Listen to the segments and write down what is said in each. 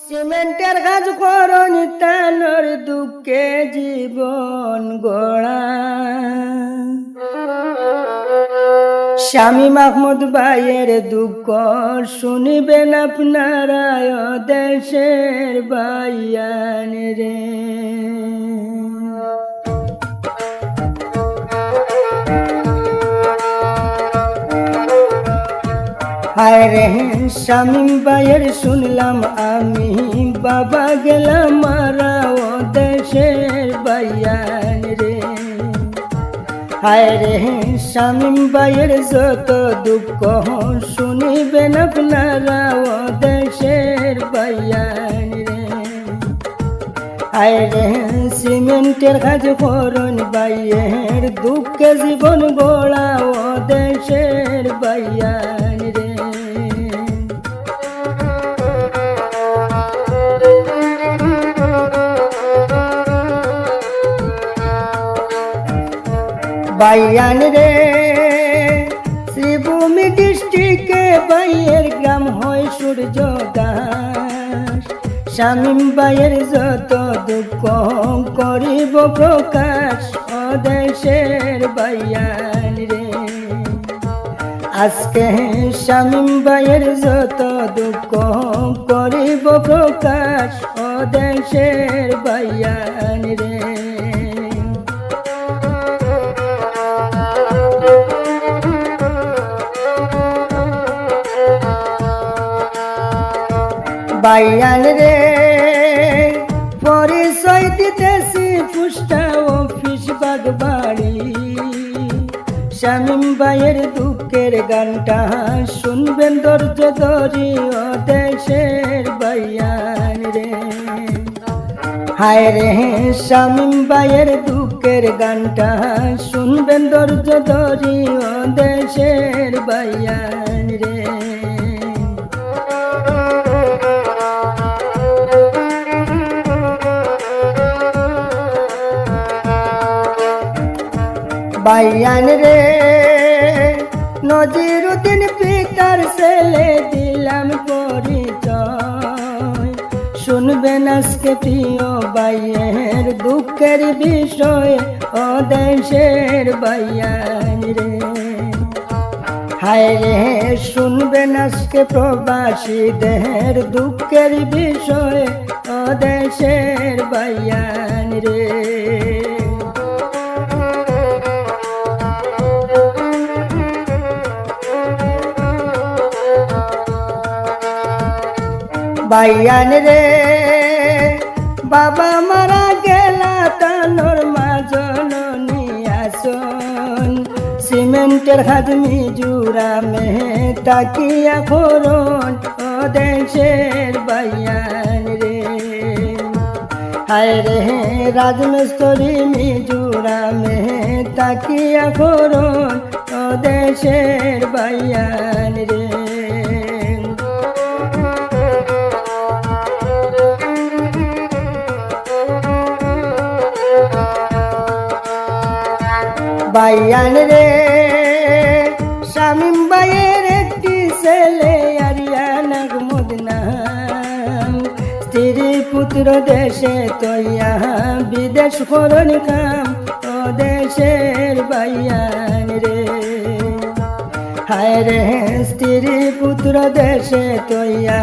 সিমেন্টের কাজ করনি তানোর দুঃখে জীবন গড়া। স্বামী মাহমুদ ভাইয়ের দুঃখ শুনিবেন আপনারা দেশের ভাইয়ান রে। হায় রে শামীম ভাইয়ের শুনলাম আমি, বাবা গেলাম মারা ও দেশের ভাইয়ান রে। হায় রে শামীম ভাইয়ের যত দুঃখ শুনিবেন আপনারা ও দেশের ভাইয়ান রে। হায় রে সিমেন্টের কাজ করন ভাইয়ের দুঃখে জীবন গোড়া ও দেশের ভাইয়ান রে। ভাইয়ান রে শ্রীভূমি ডিস্ট্রিক্টে ভাইয়ের গ্রাম হয় সূর্য দাস। শামীম ভাইয়ের যত দুঃখ করিব প্রকাশ ও দেশের ভাইয়ান রে। আজকে শামীম ভাইয়ের যত দুঃখ করিব প্রকাশ ও দেশের ভাইয়ান রে। ভাইয়ান রে পরিচয় দিতেছি পুষ্টা অফিস বাগবাড়ি। শামীম ভাইয়ের দুঃখের গানটা শুনবেন ধৈর্য ধরি ও দেশের ভাইয়ান রে। হায় রে শামীম ভাইয়ের দুঃখের গানটা শুনবেন ধৈর্য ধরি ও দেশের ভাইয়ান রে। ভাইয়ান রে নজিরুদ্দিন পিতার ছেলে দিলাম পরিচয়। শুনবেন আজকে প্রিয় ভাইয়ের দুঃখের বিষয় ও দেশের ভাইয়ান রে। হায় রে শুনবেন আজকে প্রবাসীদের দুঃখের বিষয় ও দেশের ভাইয়ান রে। ভাইয়ান রে বাবা মারা গেলা তানোর মা জননী আসন। সিমেন্টের হাজমি জুরা মে তাকিয়া করন ও দেশের ভাইয়ান রে। হায় রে রাজমিস্ত্রি মিজুরা মে তাকিয়া করন ও দেশের ভাইয়ান রে। ভাইয়ান রে শামীম ভাইয়ের একটি ছেলে আরিয়ান আহমদ নাম। স্ত্রী পুত্র দেশে তৈয়া বিদেশ করন কাম ও দেশের ভাইয়ান রে। হায় রে স্ত্রী পুত্র দেশে তৈয়া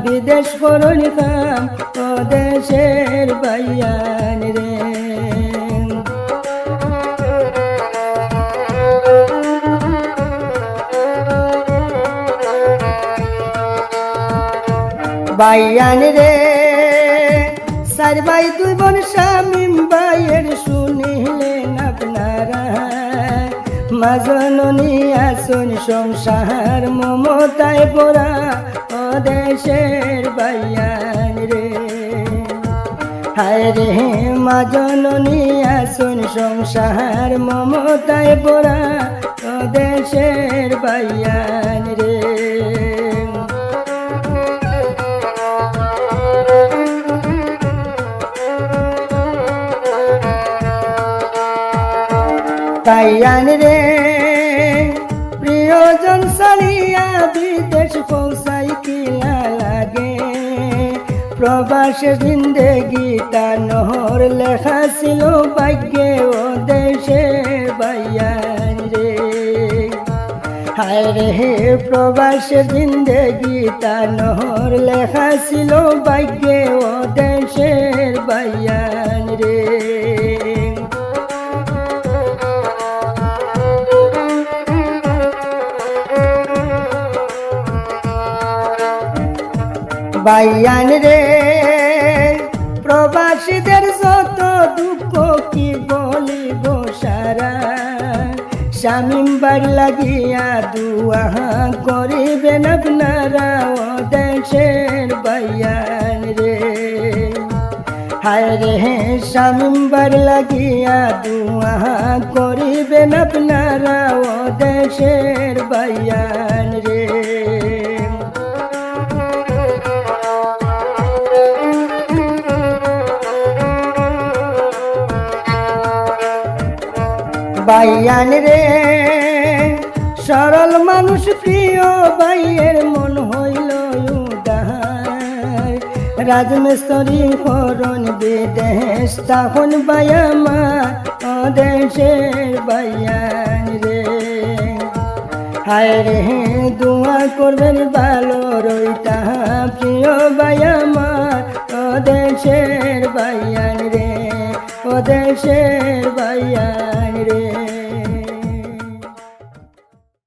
বিদেশ করন কাম ও দেশের ভাইয়ান রে। ভাইয়ান রে চার ভাই দুই বোন শামীম ভাইয়ের শুনিলেন আপনারা। মা জননী আসন সংসার মমতায় পড়া ও দেশের ভাইয়ান রে। হায় রে মা জননী আসন সংসার মমতায় পড়া ও দেশের ভাইয়ান রে। ভাইয়ান রে প্রিয়জন ছাড়িয়া বিদেশ পৌঁছাই কিলা লাগে। প্রবাসের জিন্দেগিটা নহর লেখা ছিল ভাগ্যে ও দেশের বাইয়ান রে। হায় রে প্রবাসের জিন্দেগিটা নহর লেখা ছিল ভাগ্যে ও দেশের বাইয়ান রে। বাইয়ান রে প্রবাসীদের যত দুঃখ কি বলিব সারা, শামিম বাড়ি লাগিয়া দুয়া করিবেন আপনারা ও দেশের বাইয়ান রে। হায় রে শামিম বাড়ি লাগিয়া দুয়া করিবেন আপনারা ও দেশের বাইয়ান রে। বাইয়ান রে সরল মানুষ প্রিয় বাইয়ের মন হইল উদার, রাজমিস্ত্রি করণ বিদেশ তখন বাইয়ামা ও দেশের বাইয়ান রে। হায় রে দোয়া করবেন ভালো রইতা প্রিয় বাইয়ামা ও দেশের বাইয়ান রে, ও দেশের বাইয়ান রে।